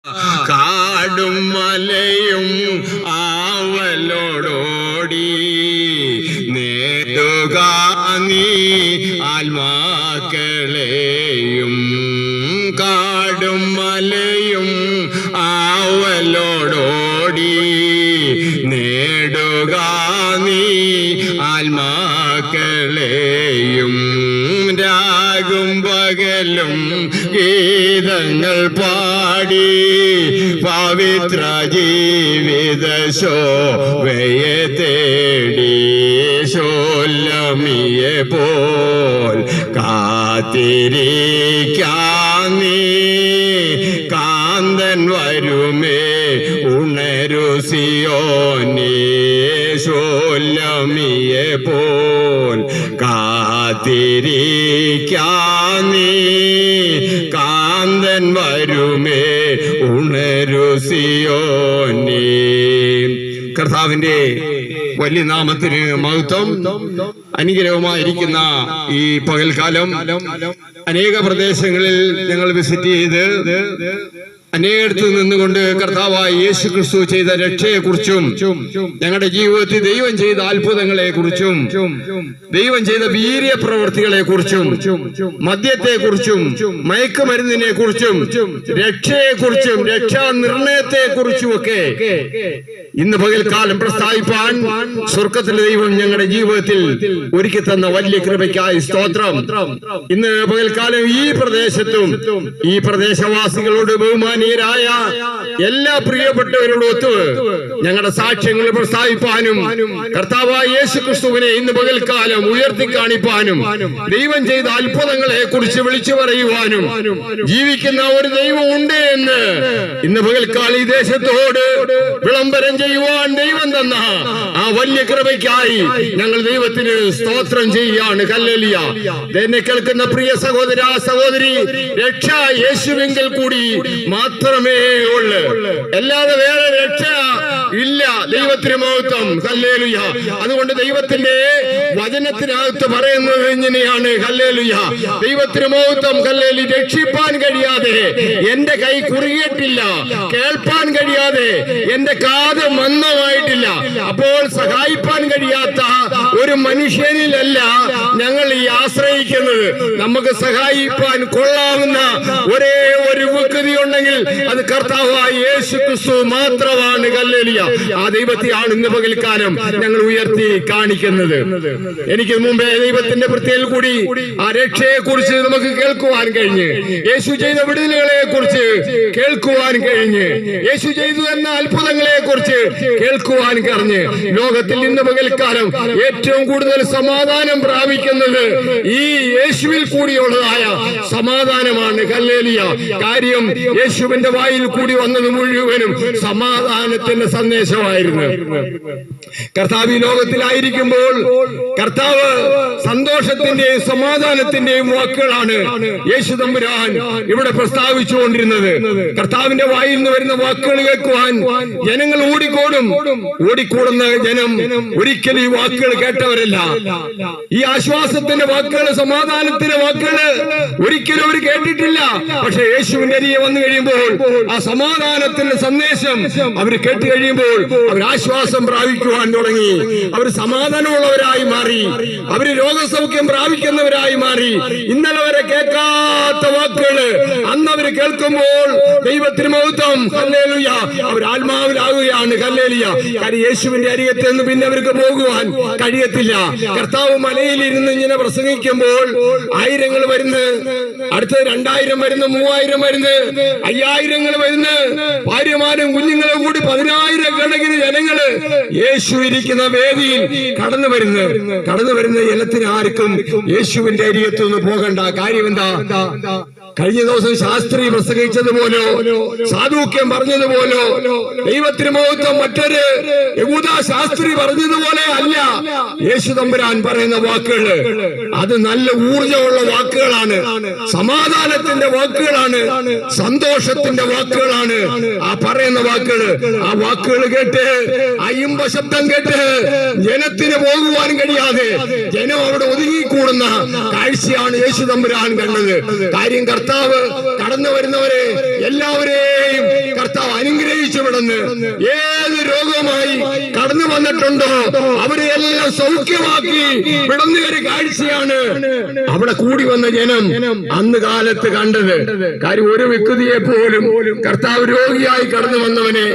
കാടും മലയും ആവലോടോടി നേടുക നീ ആത്മാക്കളെയും. കാടും മലയും ആവലോടോടി നേടുക നീ ആത്മാക്കളെയും. രാഗും പകലും ഗീതങ്ങൾ പാടി പവിത്ര ജീവിത ശോഭയെ തേടി ശോലമിയെ പോൽ കാത്തിരിക്കാൻ നീ. കാന്തൻ വരുമേ ഉണരു സിയോനേ ശോലമിയെ പോൽ കാത്തിരിക്കാൻ നീ. കാന്തൻ വരുമേ ഉണരു സിയോനേ. കർത്താവിന്റെ വലിയ നാമത്തിന് മഹത്വം. അനുഗ്രഹമായിരിക്കുന്ന ഈ പകൽക്കാലം അനേക പ്രദേശങ്ങളിൽ ഞങ്ങൾ വിസിറ്റ് ചെയ്ത് അനേകടത്ത് നിന്നുകൊണ്ട് കർത്താവായ യേശു ക്രിസ്തു ചെയ്ത രക്ഷയെക്കുറിച്ചും ഞങ്ങളുടെ ജീവിതത്തിൽ ദൈവം ചെയ്ത അത്ഭുതങ്ങളെ കുറിച്ചും ദൈവം ചെയ്ത വീര്യ പ്രവൃത്തികളെ കുറിച്ചും മദ്യത്തെക്കുറിച്ചും മയക്കുമരുന്നിനെ കുറിച്ചും രക്ഷയെക്കുറിച്ചും രക്ഷാ നിർണയത്തെ കുറിച്ചുമൊക്കെ ഇന്ന് പകൽക്കാലം പ്രസ്താവിപ്പാൻ സ്വർഗത്തിലെ ദൈവം ഞങ്ങളുടെ ജീവിതത്തിൽ ഒരുക്കി തന്ന വലിയ കൃപയ്ക്കായി സ്തോത്രം. ഇന്ന് പകൽക്കാലം ഈ പ്രദേശത്തും ഈ പ്രദേശവാസികളോട് ബഹുമാനീയരായ എല്ലാ പ്രിയപ്പെട്ടവരോടൊത്ത് ഞങ്ങളുടെ സാക്ഷ്യങ്ങൾ പ്രസ്താവിപ്പാനും കർത്താവായ യേശു ക്രിസ്തുവിനെ ഇന്ന് പകൽക്കാലം ഉയർത്തി കാണിപ്പാനും ദൈവം ചെയ്ത അത്ഭുതങ്ങളെ കുറിച്ച് വിളിച്ചു പറയുവാനും ജീവിക്കുന്ന ഒരു ദൈവം ഉണ്ട് എന്ന് ഇന്ന് പകൽക്കാലം ഈ ദേശത്തോട് വിളംബരം ചെയ്യുവാൻ ദൈവം തന്ന ആ വലിയ കൃപയ്ക്കായി ഞങ്ങൾ ദൈവത്തിന് സ്തോത്രം ചെയ്യുകയാണ്. ഹല്ലേലൂയ. എന്നെ കേൾക്കുന്ന പ്രിയ സഹോദര സഹോദരി, രക്ഷ യേശുവിങ്കിൽ കൂടി മാത്രമേ ഉള്ളൂ, അല്ലാതെ വേറെ രക്ഷ ഇല്ല. ദൈവത്തിന് മഹത്വം. ഹല്ലേലൂയ. അതുകൊണ്ട് ദൈവത്തിന്റെ വചനത്തിനകത്ത് പറയുന്നത് ഇങ്ങനെയാണ്. ഹല്ലേലൂയ. ദൈവത്തിന് മഹത്വം. ഹല്ലേലൂയ. രക്ഷിപ്പാൻ കഴിയാതെ എന്റെ കൈ കുറുകിയിട്ടില്ല, കേൾപ്പാൻ കഴിയാതെ എന്റെ കാത് മന്ദമായിട്ടില്ല. അപ്പോൾ സഹായിപ്പാൻ കഴിയാത്ത ഒരു മനുഷ്യനിലല്ല ഞങ്ങൾ ഈ ആശ്രയിക്കുന്നത്. നമുക്ക് സഹായിപ്പാൻ കൊള്ളാവുന്ന ഒരേ ഒരു വ്യക്തി ഉണ്ടെങ്കിൽ അത് കർത്താവായ യേശു ക്രിസ്തു മാത്രമാണ്. ഹല്ലേലൂയ. ആ ദൈവത്തെയാണ് ഇന്ന് പകൽക്കാലം ഞങ്ങൾ ഉയർത്തി കാണിക്കുന്നത്. എനിക്ക് മുമ്പേ ദൈവത്തിന്റെ വൃത്തിയിൽ കൂടി ആ രക്ഷയെ കുറിച്ച് നമുക്ക് കേൾക്കുവാൻ കഴിഞ്ഞ്, യേശു ചെയ്ത വിടുതലുകളെ കുറിച്ച് കേൾക്കുവാൻ കഴിഞ്ഞ്, യേശു ചെയ്തു തന്ന അത്ഭുതങ്ങളെ കുറിച്ച് കേൾക്കുവാൻ കഴിഞ്ഞ്, ലോകത്തിൽ ഇന്ന് പകൽക്കാലം ഏറ്റവും കൂടുതൽ സമാധാനം പ്രാപിക്കുന്നത് ഈ യേശുവിൽ കൂടിയുള്ളതായ സമാധാനമാണ്. ഹല്ലേലൂയ. കാര്യം യേശുവിന്റെ വായിൽ കൂടി വന്നത് മുഴുവനും സമാധാനത്തിന്റെ സന്ദേശമായിരുന്നു. കർത്താവ് ഈ ലോകത്തിലായിരിക്കുമ്പോൾ കർത്താവ് സന്തോഷത്തിന്റെയും സമാധാനത്തിന്റെയും വാക്കുകളാണ് യേശു തമ്പുരാൻ ഇവിടെ പ്രസ്താവിച്ചുകൊണ്ടിരുന്നത്. കർത്താവിന്റെ വായിൽ നിന്ന് വരുന്ന വാക്കുകൾ കേൾക്കുവാൻ ജനങ്ങൾ ഓടിക്കൂടുന്ന ജനം ഒരിക്കലും ഈ വാക്കുകൾ കേട്ടവരല്ല. ഈ ആശ്വാസത്തിന്റെ വാക്കുകൾ, സമാധാനത്തിന്റെ വാക്കുകൾ ഒരിക്കലും അവർ കേട്ടിട്ടില്ല. പക്ഷെ യേശുവിന്റെ അരികെ വന്നു കഴിയുമ്പോൾ ആ സമാധാനത്തിന്റെ സന്ദേശം അവർ കേട്ട് കഴിയുമ്പോൾ അവർ ആശ്വാസം പ്രാപിക്കുവാൻ തുടങ്ങി. അവർ സമാധാനമുള്ളവരായി മാറി, അവർ രോഗസൗഖ്യം പ്രാപിക്കുന്നവരായി മാറി. ഇന്നലെ വരെ കേൾക്കാത്ത വാക്കുകൾ അന്ന് അവർ കേൾക്കുമ്പോൾ ദൈവത്തിന് മഹത്വം. ഹല്ലേലൂയ. അവർ ആത്മാവിലാകുകയാണ്. ഹല്ലേലൂയ. കാര്യം യേശുവിന്റെ അരികത്ത് നിന്ന് പിന്നെ അവർക്ക് പോകുവാൻ കഴിയത്തില്ല. കർത്താവ് മലയിൽ ഇരുന്ന് ഇങ്ങനെ പ്രസംഗിക്കുമ്പോൾ ആയിരങ്ങൾ വരുന്നു, അടുത്ത 2000 വരുന്നു, 3000 വരുന്നു, 5000 വരുന്നു, ഭാര്യമാരും കുഞ്ഞുങ്ങളും കൂടി 10,000 കണക്കിന് ജനങ്ങള് യേശു ഇരിക്കുന്ന വേദിയിൽ കടന്നു വരുന്ന ജനത്തിന് ആർക്കും യേശുവിന്റെ അരികത്തുനിന്ന് പോകണ്ട. കാര്യം എന്താ? കഴിഞ്ഞ ദിവസം ശാസ്ത്രി പ്രസംഗിച്ചതുപോലോ സാധുക്യം പറഞ്ഞതുപോലോ ദൈവത്തിന് മഹത്വം മറ്റൊരു യഹൂദ ശാസ്ത്രി പറഞ്ഞതുപോലെ അല്ല യേശു തമ്പുരാൻ പറയുന്ന വാക്കുകൾ. അത് നല്ല ഊർജമുള്ള വാക്കുകളാണ്, സമാധാനത്തിന്റെ വാക്കുകളാണ്, സന്തോഷത്തിന്റെ വാക്കുകളാണ് ആ പറയുന്ന വാക്കുകൾ. ആ വാക്കുകൾ കേട്ട്, ആ ഇമ്പ ശബ്ദം കേട്ട് ജനത്തിന് പോകുവാൻ കഴിയാതെ ജനം അവിടെ ഒതുങ്ങിക്കൂടുന്ന കാഴ്ചയാണ് യേശു തമ്പുരാൻ കണ്ടത്. കാര്യം കർത്താവ് കടന്നു വരുന്നവരെ എല്ലാവരെയും കിടന്ന് ഏത് രോഗവുമായി കടന്നു വന്നിട്ടുണ്ടോ അവരെ എല്ലാം സൗഖ്യമാക്കി വിടുന്ന ഒരു കാഴ്ചയാണ് അവിടെ കൂടി വന്ന ജനം അന്ന് കാലത്ത് കണ്ടത്. കാര്യം ഒരു വ്യക്തിയെ പോലും കർത്താവ് രോഗിയായി കടന്നു വന്നവനെ,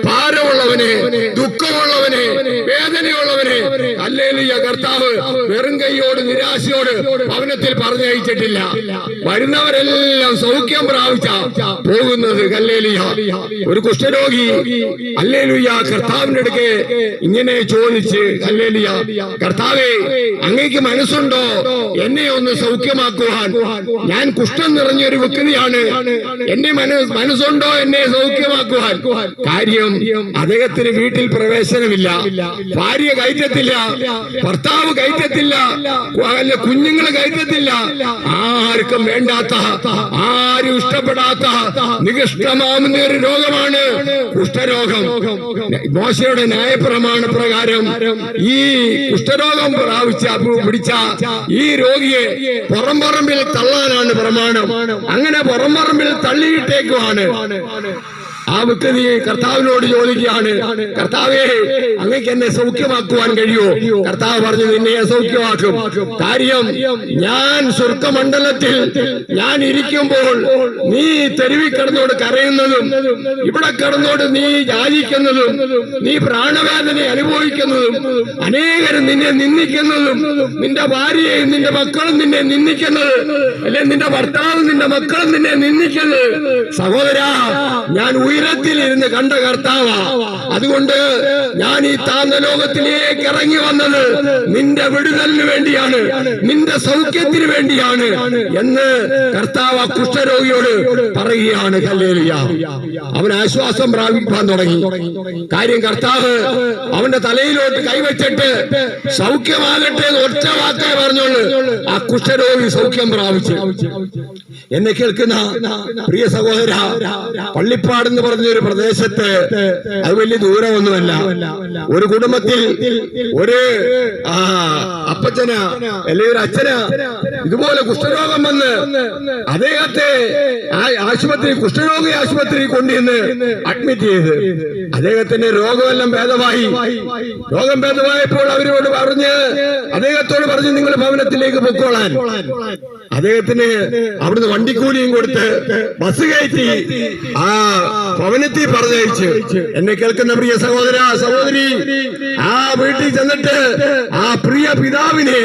ഭാരമുള്ളവനെ, ദുഃഖമുള്ളവനെ, വേദനയുള്ളവനെ ഹല്ലേലൂയ കർത്താവ് വെറും കൈയോട് നിരാശയോട് ഭവനത്തിൽ പറഞ്ഞയച്ചിട്ടില്ല. വരുന്നവരെല്ലാം സൗഖ്യം പ്രാപിച്ച പോകുന്നത്. ഹല്ലേലൂയ. ഒരു കുഷ്ഠരോഗി ഹല്ലേലൂയ കർത്താവിന്റെ അടുക്കെ ഇങ്ങനെ ചോദിച്ച്, ഹല്ലേലൂയ കർത്താവേ അങ്ങേക്ക് മനസ്സുണ്ടോ എന്നെ ഒന്ന് സൗഖ്യമാക്കുവാൻ? ഞാൻ കുഷ്ഠം നിറഞ്ഞൊരു വ്യക്തിയാണ്, എന്നെ മനസ്സുണ്ടോ എന്നെ സൗഖ്യമാക്കുവാൻ? കാര്യം അദ്ദേഹത്തിന് വീട്ടിൽ പ്രവേശനമില്ല, ഭാര്യ കയറ്റത്തില്ല, ഭർത്താവ് കയറ്റത്തില്ല, കുഞ്ഞുങ്ങളെ കയറ്റത്തില്ല. ആർക്കും വേണ്ടാത്ത, ആരും ഇഷ്ടപ്പെടാത്ത നികഷ്ടമാവുന്ന ഒരു രോഗമാണ് കുഷ്ഠരോഗം. മോശയുടെ ന്യായപ്രമാണ പ്രകാരം ഈ കുഷ്ഠരോഗം പിടിച്ച ഈ രോഗിയെ പുറംപറമ്പിൽ തള്ളാനാണ് പ്രമാണം. അങ്ങനെ പുറംപറമ്പിൽ തള്ളിയിട്ടേക്കുവാണ്. ആ വ്യക്തി കർത്താവിനോട് ചോദിക്കുകയാണ്, കർത്താവേ അങ്ങക്ക് എന്നെ സൗഖ്യമാക്കുവാൻ കഴിയുമോ? കർത്താവ് പറഞ്ഞു, നിന്നെ സൗഖ്യമാക്കും. കാര്യം ഞാൻ സ്വർഗമണ്ഡലത്തിൽ ഞാൻ ഇരിക്കുമ്പോൾ നീ തെരുവിൽ കിടന്നോട് കരയുന്നതും ഇവിടെ കിടന്നോട് നീ യാചിക്കുന്നതും നീ പ്രാണവേദന അനുഭവിക്കുന്നതും അനേകരും നിന്നെ നിന്ദിക്കുന്നതും നിന്റെ ഭാര്യയും നിന്റെ മക്കളും നിന്നെ നിന്ദിക്കുന്നത്, അല്ലെ നിന്റെ ഭർത്താവും നിന്റെ മക്കളും നിന്നെ നിന്ദിക്കുന്നത്, സഹോദരാ ഞാൻ ഉയരത്തിൽ ഇരുന്ന് കണ്ട കർത്താവാ. അതുകൊണ്ട് ഞാൻ ഈ താഴ്ന്ന ലോകത്തിലേക്ക് ഇറങ്ങി വന്നത് നിന്റെ വിടുതലിന് വേണ്ടിയാണ്, നിന്റെ സൗഖ്യത്തിന് വേണ്ടിയാണ് എന്ന് കർത്താവ് കുഷ്ഠരോഗിയോട് പറയുകയാണ്. ഹല്ലേലൂയ. അവൻ ആശ്വാസം പ്രാപിക്കാൻ തുടങ്ങി. കാര്യം കർത്താവ് അവന്റെ തലയിലോട്ട് കൈവച്ചിട്ട് സൗഖ്യമാകട്ടെ എന്ന് ഒറ്റ വാക്കേ പറഞ്ഞോളൂ. ആ കുഷ്ഠരോഗി സൗഖ്യം പ്രാപിച്ചു. എന്നെ കേൾക്കുന്ന പ്രിയ സഹോദര, പള്ളിപ്പാട് എന്ന് പറഞ്ഞൊരു പ്രദേശത്ത്, അത് വലിയ ദൂരമൊന്നുമല്ല, ഒരു കുടുംബത്തിൽ ഒരു അപ്പച്ചന അല്ലെങ്കിൽ ഒരു അച്ഛന ഇതുപോലെ കുഷ്ഠരോഗം വന്ന് അദ്ദേഹത്തെ ആശുപത്രി, കുഷ്ഠരോഗി ആശുപത്രി കൊണ്ടുവന്ന് അഡ്മിറ്റ് ചെയ്ത് അദ്ദേഹത്തിന്റെ രോഗമെല്ലാം ഭേദമായി. രോഗം ഭേദമായപ്പോൾ അവരോട് അദ്ദേഹത്തോട് പറഞ്ഞു, നിങ്ങൾ ഭവനത്തിലേക്ക് പൊക്കോളാൻ. അദ്ദേഹത്തിന് അവിടുന്ന് വണ്ടിക്കൂലിയും കൊടുത്ത് ബസ് കയറ്റി ആ ഭവനത്തിൽ പറഞ്ഞയച്ചു. എന്നെ കേൾക്കുന്ന പ്രിയ സഹോദര സഹോദരി, ആ വീട്ടിൽ ചെന്നിട്ട് ആ പ്രിയ പിതാവിനെ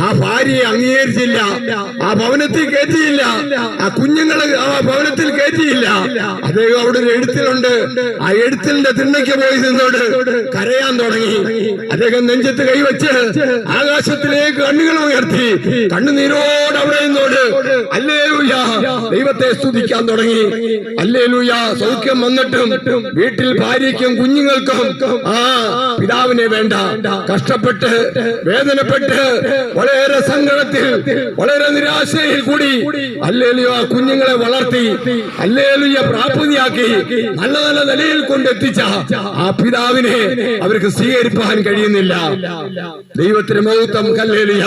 ആ ഭാര്യയെ അംഗീകരിച്ചില്ല, ആ ഭവനത്തിൽ കയറ്റിയില്ല, ആ കുഞ്ഞുങ്ങളെ ആ ഭവനത്തിൽ കയറ്റിയില്ല. അദ്ദേഹം അവിടെ ഒരു എഴുത്തിലുണ്ട്, ആ എഴുത്തിന്റെ തിണ്ണയ്ക്ക് പോയി നിന്നോട് കരയാൻ തുടങ്ങി. അദ്ദേഹം നെഞ്ചത്ത് കൈവച്ച് ആകാശത്തിലേക്ക് കണ്ണുകൾ ഉയർത്തി കണ്ണുനീരോട് അവിടെ നിന്നോട് ഹല്ലേലൂയ ദൈവത്തെ സ്തുതിക്കാൻ തുടങ്ങി. ഹല്ലേലൂയ. സൗഖ്യം വന്നിട്ടും വീട്ടിൽ ഭാര്യയ്ക്കും കുഞ്ഞുങ്ങൾക്കും ആ പിതാവിനെ വേണ്ട. കഷ്ടപ്പെട്ട് വേദനപ്പെട്ട് വളരെ സങ്കടത്തിൽ വളരെ നിരാശയിൽ കൂടി ഹല്ലേലൂയ കുഞ്ഞുങ്ങളെ വളർത്തി ഹല്ലേലൂയ പ്രാപ്തിയാക്കി നല്ല നല്ല നിലയിൽ കൊണ്ടെത്തിച്ച ആ പിതാവിനെ അവർക്ക് സ്വീകരിപ്പാൻ കഴിയുന്നില്ല. ദൈവത്തിന് മഹത്വം. ഹല്ലേലൂയ.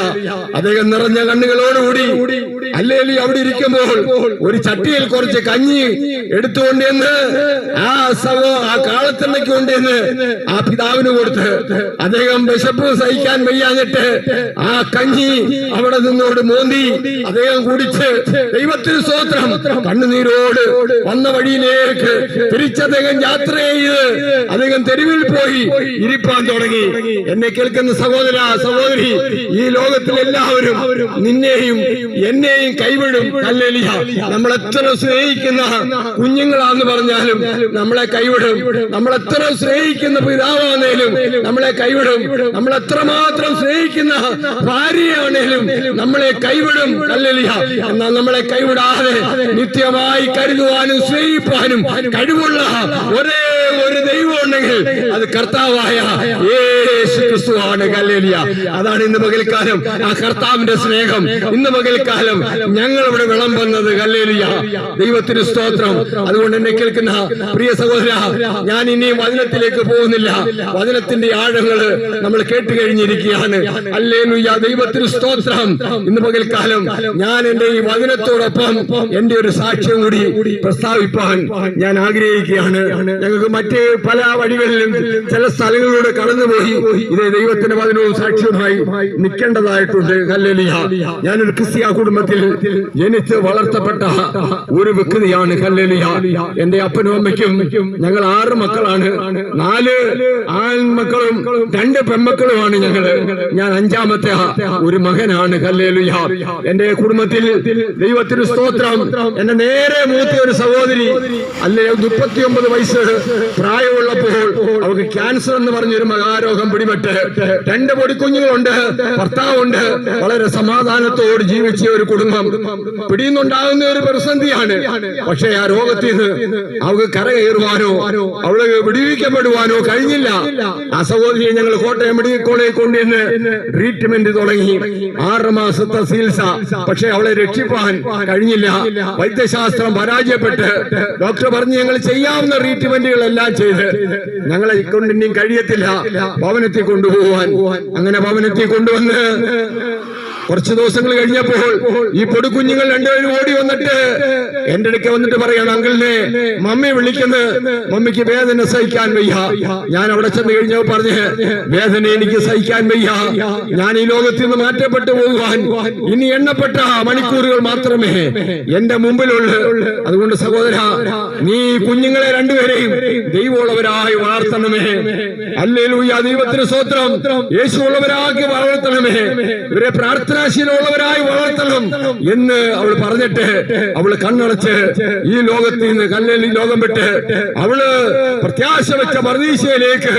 അദ്ദേഹം നിറഞ്ഞ കണ്ണുകളോടുകൂടി ഹല്ലേലൂയ അവിടെ ഇരിക്കുമ്പോൾ ഒരു ചട്ടിയിൽ കുറച്ച് കഞ്ഞി എടുത്തുകൊണ്ടെന്ന് ആ കാളത്തെണ്ണയ്ക്ക് കൊണ്ടെന്ന് ആ പിതാവിന് കൊടുത്ത് അദ്ദേഹം വിശപ്പ് സഹിക്കാൻ വയ്യാഞ്ഞിട്ട് ആ കഞ്ഞി അവിടെ നിന്നോട് മോന്തി അദ്ദേഹം കുടിച്ച് ദൈവത്തിന് സ്തോത്രം കണ്ണുനീരോട് വന്ന വഴിയിലേക്ക് തിരിച്ചദ്ദേഹം യാത്ര ചെയ്ത് അദ്ദേഹം തെരുവിൽ പോയി ഇരിപ്പാൻ തുടങ്ങി. എന്നെ കേൾക്കുന്ന സഹോദര സഹോദരി, ഈ ലോകത്തിൽ എല്ലാവരും നിന്നെയും എന്നെയും കൈവിടും. ഹല്ലേലൂയ. നമ്മളെത്ര സ്നേഹിക്കുന്ന കുഞ്ഞുങ്ങളാന്ന് പറഞ്ഞാലും നമ്മളെ കൈവിടും. നമ്മളെത്ര സ്നേഹിക്കുന്ന പിതാവാണേലും നമ്മളെ കൈവിടും. നമ്മളെത്രമാത്രം സ്നേഹിക്കുന്ന ഭാര്യയാണേലും നമ്മളെ കൈവിടും. ഹല്ലേലൂയ. എന്നാൽ നമ്മളെ കൈവിടാതെ നിത്യമായി കരുതുവാനും സ്നേഹിപ്പാനും കഴിവുള്ള ഒരേ ഒരു ദൈവം ഉണ്ടെങ്കിൽ അത് കർത്താവായ യേശു ക്രിസ്തുവാണ്. ഹല്ലേലൂയ. അതാണ് ഇന്ന് പകൽക്കാലം ആ കർത്താവിന്റെ സ്നേഹം ഇന്ന് പകൽക്കാലം ഞങ്ങൾ ഇവിടെ വിളമ്പുന്നത്. ഹല്ലേലൂയ. ദൈവത്തിന് സ്തോത്രം. അതുകൊണ്ട് എന്നെ കേൾക്കുന്ന പ്രിയ സഹോദര, ഞാൻ ഇനി വചനത്തിലേക്ക് പോകുന്നില്ല. വചനത്തിന്റെ ആഴങ്ങള് നമ്മൾ കേട്ട് കഴിഞ്ഞിരിക്കുകയാണ്. ഹല്ലേലൂയ, ദൈവത്തിന് സ്തോത്രം. ഇന്ന് പകൽക്കാലം ഞാൻ എന്റെ ഈ വചനത്തോടൊപ്പം എന്റെ ഒരു സാക്ഷ്യം കൂടി പ്രസ്താവിപ്പാൻ ഞാൻ ആഗ്രഹിക്കുകയാണ്. ഞങ്ങൾക്ക് മറ്റ് പല വഴികളിലും ചില സ്ഥലങ്ങളിലൂടെ കടന്നുപോയി ഇതേ ദൈവത്തിന്റെ വചനവും സാക്ഷ്യവുമായി നിൽക്കേണ്ടതായിട്ടുണ്ട്. ഹല്ലേലൂയ. ഞാനൊരു ക്രിസ്തീയ കുടുംബത്തിൽ ജനിച്ച് വളർത്തപ്പെട്ട ഒരു വ്യക്തിയാണ്. ഹല്ലേലൂയ. എന്റെ അപ്പനും അമ്മയ്ക്കും ഞങ്ങൾ 6 മക്കളാണ്. 4 ആൺമക്കളും 2 പെൺമക്കളുമാണ് ഞങ്ങള്. ഞാൻ 5ാമത്തെ ഒരു മകനാണ്. ഹല്ലേലൂയ. എന്റെ കുടുംബത്തിൽ ദൈവത്തിന് സ്തോത്രം. എന്റെ നേരെ മൂത്ത ഒരു സഹോദരി അല്ലെ 39 വയസ്സ് പ്രായമുള്ളപ്പോൾ അവർക്ക് ക്യാൻസർ എന്ന് പറഞ്ഞൊരു മഹാരോഗം പിടിപെട്ട് 2 പൊടിക്കുഞ്ഞുങ്ങളുണ്ട്, ഭർത്താവുണ്ട്. വളരെ സമാധാനത്തോട് ജീവിച്ച ഒരു കുടുംബം. പിടിയുന്നുണ്ടാകുന്ന ഒരു പ്രതിസന്ധിയാണ്. പക്ഷേ ആ രോഗത്തിൽ നിന്ന് അവൾക്ക് കരകയറുവാനോ അവള് വിടുവിക്കപ്പെടുവാനോ കഴിഞ്ഞില്ല. ആ സഹോദരിയെ ഞങ്ങൾ കോട്ടയം മെഡിക്കൽ കോളേജിൽ കൊണ്ടുവന്ന് ട്രീറ്റ്മെന്റ് തുടങ്ങി. 6 മാസത്തെ ചികിത്സ. പക്ഷെ അവളെ രക്ഷിപ്പാൻ കഴിഞ്ഞില്ല. വൈദ്യശാസ്ത്രം പരാജയപ്പെട്ട് ഡോക്ടർ പറഞ്ഞ് ഞങ്ങൾ ചെയ്യാവുന്ന ട്രീറ്റ്മെന്റുകളെല്ലാം ചെയ്ത് ഞങ്ങളെ കൊണ്ട് ഇനിയും കഴിയത്തില്ല, ഭവനത്തിൽ കൊണ്ടുപോകാൻ. അങ്ങനെ ഭവനത്തിൽ കൊണ്ടുവന്ന് കുറച്ച് ദിവസങ്ങൾ കഴിഞ്ഞപ്പോൾ ഈ പൊടിക്കുഞ്ഞുങ്ങൾ 2 പേരും ഓടി വന്നിട്ട് എന്റെ അടുക്ക വന്നിട്ട് പറയാണ്, അങ്കിളിനെ മമ്മി വിളിക്കുന്നത്, മമ്മിക്ക് വേദന സഹിക്കാൻ വയ്യ. ഞാൻ അവിടെ ചെന്ന് കഴിഞ്ഞപ്പോൾ പറഞ്ഞ്, വേദന എനിക്ക് സഹിക്കാൻ വയ്യ, ഞാൻ ഈ ലോകത്തിൽ നിന്ന് മാറ്റപ്പെട്ടു പോകുവാൻ ഇനി എണ്ണപ്പെട്ട മണിക്കൂറുകൾ മാത്രമേ എന്റെ മുമ്പിലുള്ളൂ. അതുകൊണ്ട് സഹോദര, നീ കുഞ്ഞുങ്ങളെ 2 പേരെയും ദൈവമുള്ളവരായി വളർത്തണമേ. ഹല്ലേലൂയ, ദൈവത്തിന് സ്തോത്രം. യേശുവുള്ളവരാക്കി വളർത്തണമേ. ഇവരെ പ്രാർത്ഥനാശീലമുള്ളവരായി വളർത്തണം എന്ന് അവൾ പറഞ്ഞിട്ട് അവള് കണ്ണടച്ച് ഈ ലോകത്തിൽ നിന്ന് കല്ലേലി ലോകം വിട്ട് അവള് പ്രത്യാശ വെച്ച പരദീസയിലേക്ക്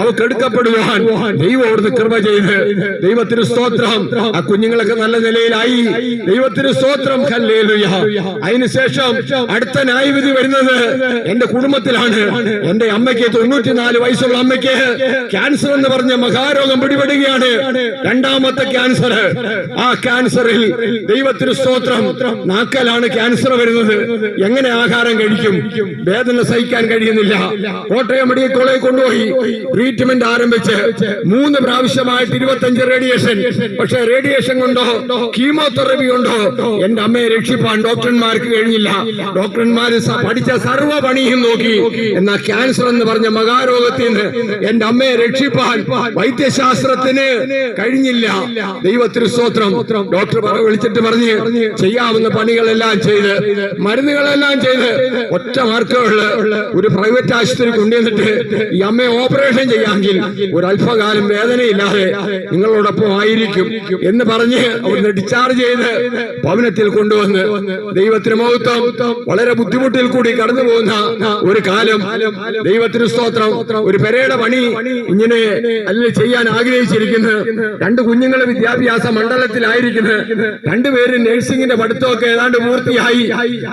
അവൾക്ക് എടുക്കപ്പെടുവാൻ ദൈവം അവിടുന്ന് കൃപ ചെയ്ത് ദൈവത്തിന് സ്തോത്രം. ആ കുഞ്ഞുങ്ങളൊക്കെ നല്ല നിലയിലായി. ദൈവത്തിന് സ്തോത്രം. ഹല്ലേലൂയ. അതിനുശേഷം അടുത്ത ന്യായവിധി വരുന്നത് എന്റെ കുടുംബത്തിലാണ്. എന്റെ അമ്മയ്ക്ക് 94 വയസ്സുള്ള അമ്മയ്ക്ക് ക്യാൻസർ എന്ന് പറഞ്ഞ മഹാരോഗം പിടിപെടുകയാണ്. 2ാമത്തെ ക്യാൻസർ. ആ ക്യാൻസറിൽ ദൈവത്തിന് സ്തോത്രം, നാക്കലാണ് ക്യാൻസർ വരുന്നത്. എങ്ങനെ ആഹാരം കഴിക്കും? വേദന സഹിക്കാൻ കഴിയുന്നില്ല. കോട്ടയം മെഡിക്കൽ കോളേജിൽ കൊണ്ടുപോയി ട്രീറ്റ്മെന്റ് ആരംഭിച്ച് 3 പ്രാവശ്യമായിട്ട് 25 റേഡിയേഷൻ. പക്ഷെ റേഡിയേഷൻ കൊണ്ടോ കീമോതെറപ്പി കൊണ്ടോ എന്റെ അമ്മയെ രക്ഷിപ്പാൻ ഡോക്ടർമാർക്ക് കഴിഞ്ഞില്ല. ഡോക്ടർമാർ പഠിച്ച സർവ്വ പണിയും നോക്കി. എന്നാൽ ക്യാൻസർ എന്ന് പറഞ്ഞ മഹാരോഗത്തിൽ നിന്ന് എന്റെ അമ്മയെ രക്ഷിപ്പാൻ വൈദ്യശാസ്ത്രത്തിന് കഴിഞ്ഞില്ല. ദൈവത്തിന് സ്തോത്രം. ഡോക്ടർ വിളിച്ചിട്ട് പറഞ്ഞ് ചെയ്യാവുന്ന പണികളെല്ലാം ചെയ്ത് മരുന്നുകളെല്ലാം ചെയ്ത് ഒറ്റ മാർക്കുള്ള ഒരു പ്രൈവറ്റ് ആശുപത്രി കൊണ്ടുവന്നിട്ട് ഈ അമ്മയെ ഓപ്പറേഷൻ ചെയ്യാമെങ്കിൽ ഒരു അല്പകാലം വേദനയില്ലാതെ നിങ്ങളോടൊപ്പം ആയിരിക്കും എന്ന് പറഞ്ഞ് അവിടുന്ന് ഡിസ്ചാർജ് ചെയ്ത് ഭവനത്തിൽ കൊണ്ടുവന്ന് ദൈവത്തിന് മഹത്വം. വളരെ ബുദ്ധിമുട്ടിൽ കൂടി കടന്നു പോകുന്ന ഒരു കാലം. ദൈവത്തിന് സ്തോത്രം. ഒരു പെരയുടെ പണി ഇങ്ങനെ അല്ല ചെയ്യാൻ ആഗ്രഹിച്ചിരിക്കുന്നത്. 2 കുഞ്ഞുങ്ങളെ വിദ്യാഭ്യാസ മണ്ഡലത്തിലായിരിക്കുന്നത്. 2 പേരും നഴ്സിംഗിന്റെ പഠിത്തമൊക്കെ ഏതാണ്ട് പൂർത്തിയായി.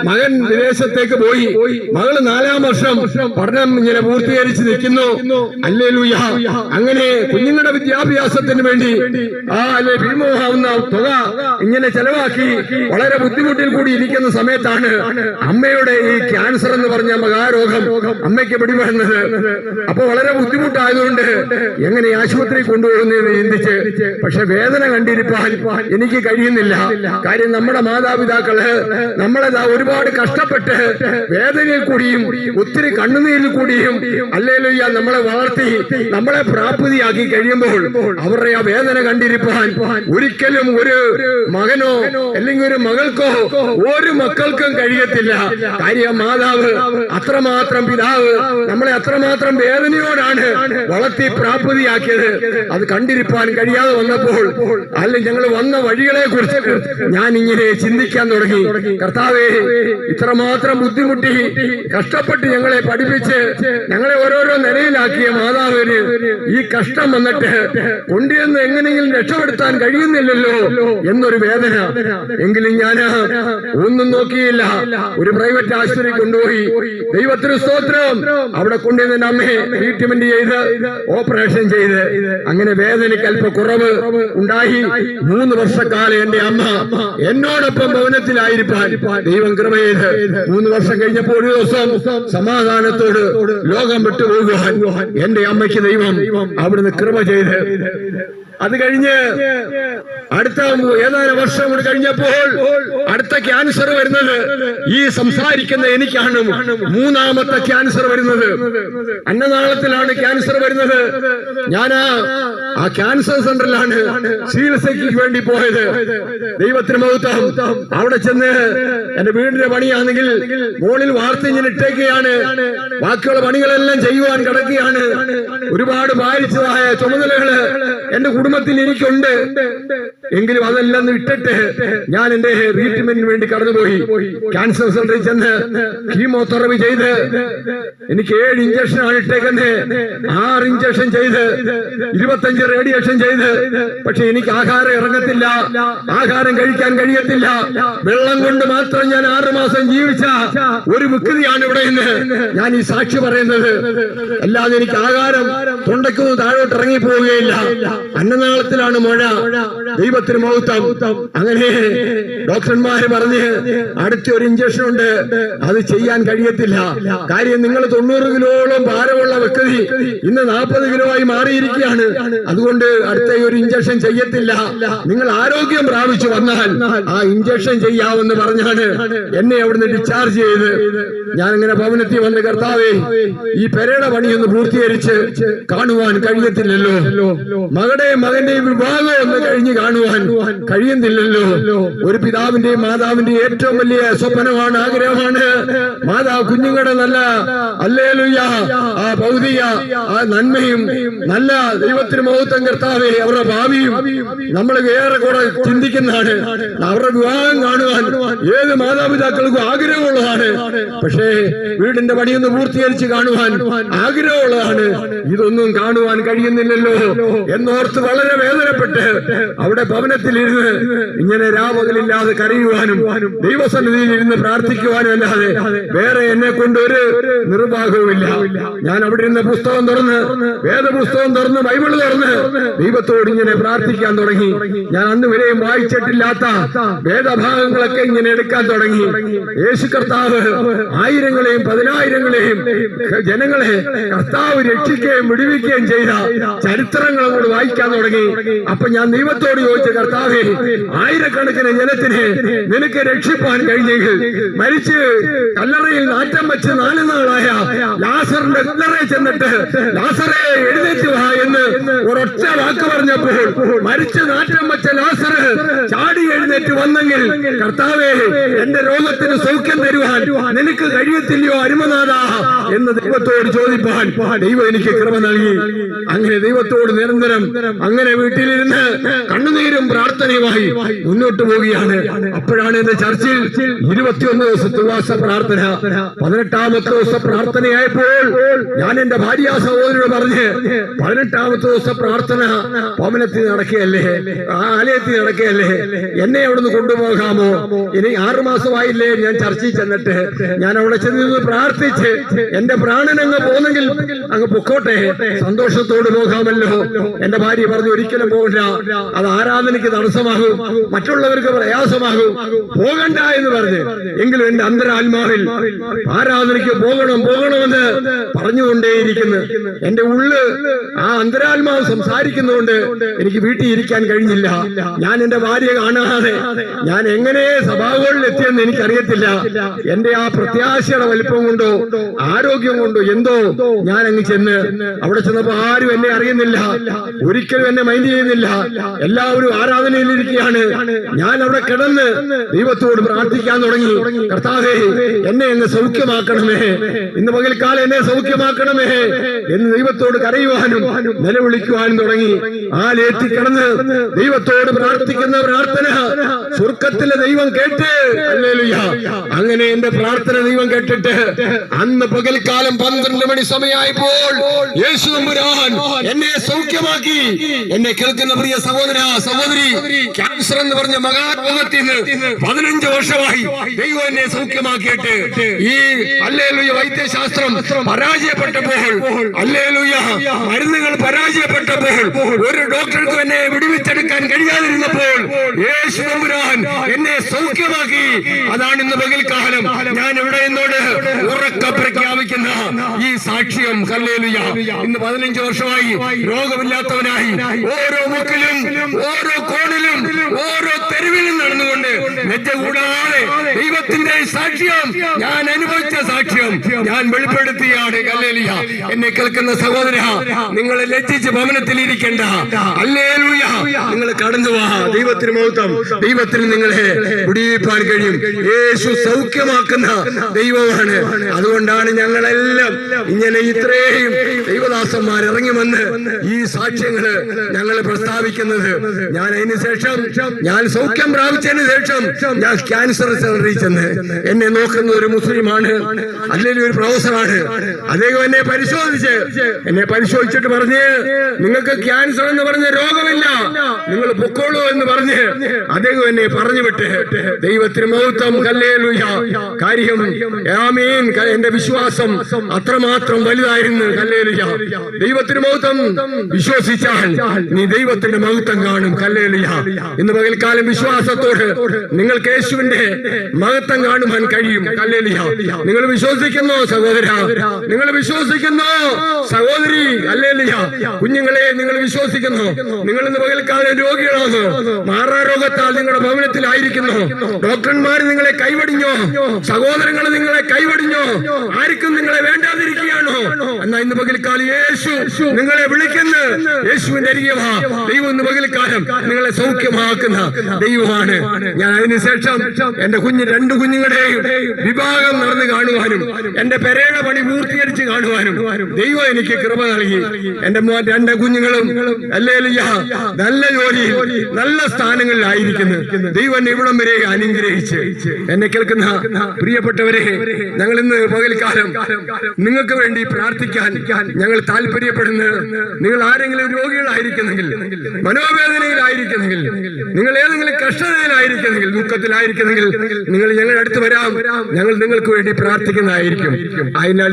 മകൻ വിദേശത്തേക്ക് പോയി. മകള് 4ാം വർഷം പഠനം ഇങ്ങനെ പൂർത്തീകരിച്ച് നിൽക്കുന്നു. ഹല്ലേലൂയ. അങ്ങനെ കുഞ്ഞുങ്ങളുടെ വിദ്യാഭ്യാസത്തിന് വേണ്ടി ഭീമമാവുന്ന തുക ഇങ്ങനെ ചെലവാക്കി വളരെ ബുദ്ധിമുട്ടിൽ കൂടി ഇരിക്കുന്ന സമയത്താണ് അമ്മയുടെ ഈ ക്യാൻസർ എന്ന് പറഞ്ഞ മഹാരോഗം അമ്മയ്ക്ക് പിടിപെടുന്നത്. അപ്പൊ വളരെ ബുദ്ധിമുട്ടായതുകൊണ്ട് എങ്ങനെ ആശുപത്രി കൊണ്ടുപോകുന്നതെന്ന് ചിന്തിച്ച്, പക്ഷെ വേദന കണ്ടിരിപ്പാൻ എനിക്ക് കഴിയുന്നില്ല. കാര്യം നമ്മുടെ മാതാപിതാക്കള് നമ്മളെ ഒരുപാട് കഷ്ടപ്പെട്ട് വേദനയിൽ കൂടിയും ഒത്തിരി കണ്ണുനീരിൽ കൂടിയും ഹല്ലേലൂയ നമ്മളെ വളർത്തി നമ്മളെ പ്രാപ്തിയാക്കി കഴിയുമ്പോൾ അവരുടെ ആ വേദന കണ്ടിരിപ്പാൻ ഒരിക്കലും ഒരു മകനോ അല്ലെങ്കിൽ ഒരു മകൾക്കോ ഒരു മക്കൾക്കും കഴിയത്തില്ല. കാര്യം മാതാവ് അത്രമാത്രം, പിതാവ് നമ്മളെ അത്രമാത്രം വേദനയോടാണ് വളർത്തി പ്രാപ്തിയാക്കിയത്. അത് കണ്ടിരിപ്പാൻ കഴിയാതെ വന്നപ്പോൾ അല്ലെങ്കിൽ ഞങ്ങൾ വന്ന വഴികളെ കുറിച്ച് ഞാൻ ഇങ്ങനെ ചിന്തിക്കാൻ തുടങ്ങി. കർത്താവേ, ഇത്രമാത്രം ബുദ്ധിമുട്ടി കഷ്ടപ്പെട്ട് ഞങ്ങളെ പഠിപ്പിച്ച് ഞങ്ങളെ ഓരോരോ നിലയിലാക്കിയ മാതാവിന് ഈ കഷ്ടം വന്നിട്ട് കൊണ്ടുവന്ന് എങ്ങനെയെങ്കിലും രക്ഷപ്പെടുത്താൻ കഴിയുന്നില്ലല്ലോ എന്നൊരു വേദന. എങ്കിലും ഞാൻ ഒന്നും നോക്കിയില്ല. ഒരു പ്രൈവറ്റ് ആശുപത്രി കൊണ്ടുപോയി. ദൈവത്തിന് സ്തോത്രം. അവിടെ കൊണ്ടുവന്ന് അമ്മയെ ട്രീറ്റ്മെന്റ് ചെയ്ത് ഓപ്പറേഷൻ ചെയ്ത് അങ്ങനെ വേദനയ്ക്ക് അല്പ കുറവ് ഉണ്ടായി. 3 വർഷക്കാലം എന്റെ അമ്മ എന്നോടൊപ്പം ഭവനത്തിലായിരിക്കാൻ ദൈവം കൃപ ചെയ്ത് 3 വർഷം കഴിഞ്ഞപ്പോൾ ഒരു ദിവസം സമാധാനത്തോട് ലോകം വിട്ടുപോകുവാൻ എന്റെ അമ്മയ്ക്ക് ദൈവം അവിടുന്ന് കൃപ ചെയ്ത് അത് കഴിഞ്ഞ് അടുത്ത ഏതാനും വർഷം കൂടി കഴിഞ്ഞപ്പോൾ അടുത്ത ക്യാൻസർ വരുന്നത് ഈ സംസാരിക്കുന്ന എനിക്കാണ് 3ാമത്തെ ക്യാൻസർ വരുന്നത്. അന്നനാളത്തിലാണ് ക്യാൻസർ വരുന്നത്. ഞാൻ ആ ക്യാൻസർ സെന്ററിലാണ് ചികിത്സയ്ക്ക് വേണ്ടി പോയത്. ദൈവത്തിന് മഹത്വം. അവിടെ ചെന്ന് എന്റെ വീടിന്റെ പണിയാണെങ്കിൽ മുകളിൽ വാർത്ത ഇങ്ങനെ ഇട്ടേക്കുകയാണ്. ബാക്കിയുള്ള പണികളെല്ലാം ചെയ്യുവാൻ കിടക്കുകയാണ്. ഒരുപാട് ഭാരിച്ചതായ ചുമതലകള് എന്റെ കുടുംബത്തിൽ എനിക്കുണ്ട്. എങ്കിലും അതെല്ലാം ഇട്ടിട്ട് ഞാൻ എന്റെ ട്രീറ്റ്മെന്റിന് വേണ്ടി കടന്നുപോയി. ക്യാൻസർ സെന്ററിൽ ചെന്ന് കീമോതെറാപ്പി ചെയ്ത് എനിക്ക് 7 ഇഞ്ചക്ഷനാണ് ഇട്ടേക്കുന്നത്. 6 ഇഞ്ചക്ഷൻ ചെയ്ത് 25 റേഡിയേഷൻ ചെയ്ത്. പക്ഷെ എനിക്ക് ആഹാരം ഇറങ്ങത്തില്ല, ആഹാരം കഴിക്കാൻ കഴിയത്തില്ല. വെള്ളം കൊണ്ട് മാത്രം ഞാൻ 6 മാസം ജീവിച്ച ഒരു വികൃതിയാണ് ഇവിടെ നിന്ന് ഞാൻ ഈ സാക്ഷി പറയുന്നത്. അല്ലാതെ എനിക്ക് ആഹാരം തൊണ്ടയ്ക്കൊന്നും താഴോട്ട് ഇറങ്ങി പോവുകയില്ല. അന്നനാളത്തിലാണ് മഴ. ദൈവത്തിന് മഹത്വം. അങ്ങനെ ഡോക്ടർമാര് പറഞ്ഞ് അടുത്ത ഒരു ഇഞ്ചക്ഷൻ ഉണ്ട്, അത് ചെയ്യാൻ കഴിയത്തില്ല. കാര്യം നിങ്ങൾ 90 കിലോളം ഭാരമുള്ള വ്യക്തി ഇന്ന് 40 കിലോ ആയി മാറിയിരിക്കുകയാണ്. അതുകൊണ്ട് അടുത്ത ഒരു ഇഞ്ചക്ഷൻ ചെയ്യത്തില്ല. നിങ്ങൾ ആരോഗ്യം പ്രാപിച്ചു വന്നാൽ ആ ഇഞ്ചക്ഷൻ ചെയ്യാമെന്ന് പറഞ്ഞാണ് എന്നെ അവിടുന്ന് ഡിസ്ചാർജ് ചെയ്ത് ഞാൻ ഇങ്ങനെ ഭവനത്തിൽ വന്ന് കർത്താവേ ഈ പെരയുടെ പണിയൊന്ന് പൂർത്തീകരിച്ച് കാണുവാൻ കഴിയത്തില്ലല്ലോ. മകന്റെയും വിവാഹം ഒന്ന് കഴിഞ്ഞ് കാണുവാൻ കഴിയുന്നില്ലല്ലോ. ഒരു പിതാവിന്റെയും മാതാവിന്റെയും ഏറ്റവും വലിയ സ്വപ്നമാണ്, ആഗ്രഹമാണ് മാതാവ് കുഞ്ഞുങ്ങളുടെ നല്ല ഹല്ലേലൂയ ആ ഭൗതിക ആ നന്മയും നല്ല ദൈവത്തിന് മഹത്വം കർത്താവേ അവരുടെ ഭാവിയും നമ്മൾ ഏറെ കൂടെ ചിന്തിക്കുന്നതാണ്. അവരുടെ വിവാഹം കാണുവാൻ ഏത് മാതാപിതാക്കൾക്കും ആഗ്രഹമുള്ളതാണ്. പക്ഷേ വീടിന്റെ പണിയൊന്ന് പൂർത്തീകരിച്ച് കാണുവാൻ ആഗ്രഹമുള്ളതാണ്. ഇതൊന്നും കാണുവാൻ കഴിയുന്നില്ലല്ലോ എന്നോർത്ത് വളരെ വേദനപ്പെട്ട് അവിടെ ഭവനത്തിലിരുന്ന് ഇങ്ങനെ രാപകലില്ലാതെ കരയുവാനും ദൈവസന്നിധിയിൽ ഇരുന്ന് പ്രാർത്ഥിക്കുവാനും അല്ലാതെ വേറെ എന്നെ കൊണ്ട് ഒരു നിർവാഹവുമില്ല. ഞാൻ അവിടെ ഇരുന്ന് പുസ്തകം തുറന്ന് വേദപുസ്തകം തുറന്ന് ബൈബിള് തുറന്ന് ദൈവത്തോട് ഇങ്ങനെ പ്രാർത്ഥിക്കാൻ തുടങ്ങി. ഞാൻ അന്ന് വരെയും വായിച്ചിട്ടില്ലാത്ത വേദഭാഗങ്ങളൊക്കെ ഇങ്ങനെ എടുക്കാൻ തുടങ്ങി. യേശു കർത്താവ് ആയിരങ്ങളെയും 10,000-ങ്ങളെയും ജനങ്ങളെ കർത്താവ് രക്ഷിക്കുകയും വിടുവിക്കുകയും ചെയ്ത ചരിത്രങ്ങൾ അങ്ങോട്ട് വായിക്കാൻ തുടങ്ങി. അപ്പൊ ഞാൻ ദൈവത്തോട് ചോദിച്ച കർത്താവേ, ആയിരക്കണക്കിന് ജനത്തിനെ നിനക്ക് രക്ഷിപ്പാൻ കഴിഞ്ഞെങ്കിൽ മരിച്ച് കല്ലറയിൽ നാറ്റം വെച്ച് 4 നാളായ ലാസറിന്റെ കല്ലറയിൽ ചെന്നിട്ട് ലാസറെ എഴുന്നേറ്റ് വാ എന്ന് ഒരൊറ്റ വാക്ക് പറഞ്ഞപ്പോൾ മരിച്ച് നാറ്റം വെച്ച ലാസറ് ചാടി എഴുന്നേറ്റ് വന്നെങ്കിൽ കർത്താവേ എന്റെ രോഗത്തിന് സൗഖ്യം തരുവാൻ നിനക്ക് കഴിയത്തില്ലയോ അരുമനാഥ എന്ന് ദൈവത്തോട് ചോദിപ്പാൻ ദൈവം എനിക്ക് കൃപ നൽകി. അങ്ങനെ ദൈവത്തോട് നിരന്തരം അങ്ങനെ വീട്ടിലിരുന്ന് കണ്ണുനീരും പ്രാർത്ഥനയുമായി മുന്നോട്ട് പോവുകയാണ്. അപ്പോഴാണ് എന്റെ ചർച്ചിൽ 21 ദിവസത്തെ ഉപവാസ പ്രാർത്ഥന, 18ാമത്തെ ദിവസം പ്രാർത്ഥനയായപ്പോൾ ഞാൻ എന്റെ ഭാര്യ സഹോദരിയോട് പറഞ്ഞ് 18ാമത്തെ ദിവസം പ്രാർത്ഥന ഭവനത്തിൽ നടക്കുകയല്ലേ, ആലയത്തിൽ നടക്കുകയല്ലേ, എന്നെ അവിടുന്ന് കൊണ്ടുപോകാമോ? ഇനി 6 മാസമായില്ലേ ഞാൻ ചർച്ചയിൽ ചെന്നിട്ട്. ഞാൻ അവിടെ ചെന്ന് പ്രാർത്ഥിച്ച് എന്റെ പ്രാണൻ അങ്ങ് പോന്നെങ്കിൽ അങ്ങ് പൊക്കോട്ടെ, സന്തോഷത്തോട് പോകാമല്ലോ. എന്റെ ഭാര്യ പറഞ്ഞു ഒരിക്കലും പോകില്ല, അത് ആരാധനയ്ക്ക് തടസ്സമാകും, മറ്റുള്ളവർക്ക് പ്രയാസമാകും, പോകണ്ട എന്ന് പറഞ്ഞു. എങ്കിലും എന്റെ അന്തരാത്മാവിൽ ആരാധനയ്ക്ക് പോകണമെന്ന് പറഞ്ഞുകൊണ്ടേയിരിക്കുന്നു. എന്റെ ഉള്ള് ആ അന്തരാത്മാവ് സംസാരിക്കുന്നതുകൊണ്ട് എനിക്ക് വീട്ടിൽ ഇരിക്കാൻ കഴിഞ്ഞില്ല. ഞാൻ എന്റെ ഭാര്യ കാണാതെ ഞാൻ എങ്ങനെ സഭാകളിൽ എത്തിയെന്ന് എനിക്കറിയത്തില്ല. എന്റെ ആ പ്രത്യാശയുടെ വലിപ്പം കൊണ്ടോ ആരോഗ്യം കൊണ്ടോ എന്തോ ഞാൻ അങ്ങ് ചെന്ന് അവിടെ ചെന്നപ്പോ ആരും എന്നെ അറിയുന്നില്ല, ഒരിക്കലും എന്നെ മൈൻഡ് ചെയ്യുന്നില്ല. എല്ലാവരും ആരാധനയിലിരിക്കുകയാണ്. ഞാൻ അവിടെ കിടന്ന് ദൈവത്തോട് പ്രാർത്ഥിക്കാൻ തുടങ്ങി. കർത്താവേ എന്നെ അങ്ങ് സൗഖ്യമാക്കണമേ, ഇന്ന് പകൽക്കാലം എന്നെ സൗഖ്യമാക്കണമേ എന്ന് ദൈവത്തോട് കരയുവാനും നിലവിളിക്കുവാനും തുടങ്ങി. ആ ലേറ്റി കിടന്ന് ദൈവത്തോട് പ്രാർത്ഥിക്കുന്ന പ്രാർത്ഥന സ്വർഗ്ഗത്തിലെ ദൈവം കേട്ട് ഹല്ലേലൂയ. അങ്ങനെ എന്റെ പ്രാർത്ഥന ദൈവം കേട്ടിട്ട് അന്ന് പകൽക്കാലം 12 മണി സമയമായപ്പോൾ യേശു തമ്പുരാൻ എന്നെ സൗഖ്യമാക്കി. എന്നെ കേൾക്കുന്ന പ്രിയ സഹോദര സഹോദരി, ക്യാൻസർ എന്ന് പറഞ്ഞ മഹാരോഗത്തിൽ നിന്ന് 15 വർഷമായി ദൈവം എന്നെ സൗഖ്യമാക്കിയിട്ട് ഈ ഹല്ലേലൂയ വൈദ്യശാസ്ത്രം പരാജയപ്പെട്ടപ്പോൾ, ഹല്ലേലൂയ, മരുന്നുകൾ പരാജയപ്പെട്ടപ്പോൾ, ഒരു ഡോക്ടർക്ക് എന്നെ വിടുവിച്ചെടുക്കാൻ കഴിയാതിരുന്നപ്പോൾ യേശു തമ്പുരാൻ എന്നെ സൗഖ്യമാക്കി. അതാണ് ഇന്ന് പകൽക്കാലം ഞാൻ ഇവിടെ എന്നോട് ഉറക്കെ പ്രഖ്യാപിക്കുന്ന ഈ സാക്ഷ്യം. ഹല്ലേലൂയ. ഇന്ന് 15 വർഷമായി രോഗമില്ലാത്തവനായി ഓരോ മുക്കിലും ഓരോ കോണിലും ഓരോ തെരുവിലും നടന്നുകൊണ്ട് ലജ്ജ കൂടാതെ ദൈവത്തിന്റെ സാക്ഷ്യം, ഞാൻ അനുഭവിച്ച സാക്ഷ്യം ഞാൻ വെളിപ്പെടുത്തിയാണ്. ഹല്ലേലൂയ. എന്നെ കേൾക്കുന്ന സഹോദര, നിങ്ങൾ ലജ്ജിച്ച് ഭവനത്തിൽ ഇരിക്കേണ്ട. ഹല്ലേലൂയ. നിങ്ങൾ കടന്നു വാ. ദൈവത്തിന് മഹത്വം. ദൈവത്തിന് നിങ്ങളെ വിടുവിപ്പാൻ കഴിയും. യേശു സൗഖ്യമാക്കുന്ന ദൈവമാണ്. അതുകൊണ്ടാണ് ഞങ്ങളെല്ലാം ഇങ്ങനെ ഇത്രയും ദൈവദാസന്മാർ ഇറങ്ങി വന്ന് ഈ സാക്ഷ്യങ്ങള് ഞങ്ങൾ പ്രസ്താവിക്കുന്നത്. ഞാൻ അതിന് ശേഷം, ഞാൻ സൗഖ്യം പ്രാപിച്ചതിന് ശേഷം ഞാൻ ക്യാൻസർ സെന്ററിൽ ചെന്ന് എന്നെ നോക്കുന്ന ഒരു മുസ്ലിമാണ്, അല്ലെങ്കിൽ ഒരു പ്രൊഫസറാണ്. അദ്ദേഹം എന്നെ പരിശോധിച്ചിട്ട് പറഞ്ഞ്, നിങ്ങൾക്ക് ക്യാൻസർ എന്ന് പറഞ്ഞ രോഗമില്ല, നിങ്ങൾ പൊക്കോളൂ എന്ന് പറഞ്ഞ് അദ്ദേഹം എന്നെ പറഞ്ഞു വിട്ട്. ദൈവത്തിന് മഹത്വം. ഹല്ലേലൂയ. കാര്യം ആമേൻ. എന്റെ വിശ്വാസം അത്രമാത്രം വലുതായിരുന്നു. ഹല്ലേലൂയ. ദൈവത്തിന് മഹത്വം. വിശ്വസിച്ചാൽ നീ ദൈവത്തിന്റെ മഹത്വം കാണും. ഹല്ലേലൂയ. ഇന്ന് പകൽക്കാലം വിശ്വാസത്തോട് നിങ്ങൾക്ക് യേശുവിന്റെ മഹത്വം കാണുവാൻ കഴിയും. ഹല്ലേലൂയ. നിങ്ങൾ വിശ്വസിക്കുന്നു സഹോദര, നിങ്ങൾ വിശ്വസിക്കുന്നു സഹോദരി. ഹല്ലേലൂയ. കുഞ്ഞുങ്ങളെ, നിങ്ങൾ വിശ്വസിക്കുന്നു. നിങ്ങൾ ഇന്ന് പകൽക്കാലം രോഗികളാണ്. മാറാരോഗത്താൽ നിങ്ങളുടെ ഭവനത്തിലായിരിക്കുന്നു. ഡോക്ടർമാർ നിങ്ങളെ കൈവടിഞ്ഞോ? സഹോദരങ്ങൾ നിങ്ങളെ കൈവടിഞ്ഞോ? ആർക്കും നിങ്ങളെ വേണ്ടാതിരിക്കുകയാണോ? എന്നാ ഇന്ന് പകൽക്കാലം യേശു നിങ്ങളെ വിളിക്കുന്നു. യേശുവിന്റെ അരികെ വാ. ദൈവം ഇന്ന് പകൽക്കാലം നിങ്ങളെ സൗഖ്യമാക്കുന്ന ദൈവമാണ്. ഞാൻ അതിനുശേഷം എന്റെ രണ്ട് കുഞ്ഞുങ്ങളുടെയും വിവാഹം നടന്നു കാണുവാനും എന്റെ പെരയുടെ പണി പൂർത്തീകരിച്ച് കാണുവാനും ദൈവം എനിക്ക് കൃപ നൽകി. എന്റെ 2 കുഞ്ഞുങ്ങളും ഹല്ലേലൂയ നല്ല ജോലിയിൽ നല്ല സ്ഥാനങ്ങളിലായിരിക്കുന്നു. ദൈവം ഇവിടം വരെ അനുഗ്രഹിച്ച്. എന്നെ കേൾക്കുന്ന പ്രിയപ്പെട്ടവരെ, ഞങ്ങൾ ഇന്ന് പകൽക്കാലം നിങ്ങൾക്ക് വേണ്ടി പ്രാർത്ഥിക്കാൻ ഞങ്ങൾ താല്പര്യപ്പെടുന്നു. നിങ്ങൾ ആരെങ്കിലും രോഗികളായിരിക്കുന്നെങ്കിൽ, മനോവേദനയിലായിരിക്കുന്നെങ്കിൽ, നിങ്ങൾ ഏതെങ്കിലും കഷ്ടതയിലായിരിക്കുന്നെങ്കിൽ, ദുഃഖത്തിലായിരിക്കുന്നെങ്കിൽ, നിങ്ങൾ ഞങ്ങളുടെ അടുത്ത് വരാം. ഞങ്ങൾ നിങ്ങൾക്ക് വേണ്ടി പ്രാർത്ഥിക്കുന്നതായിരിക്കും. അതിനാൽ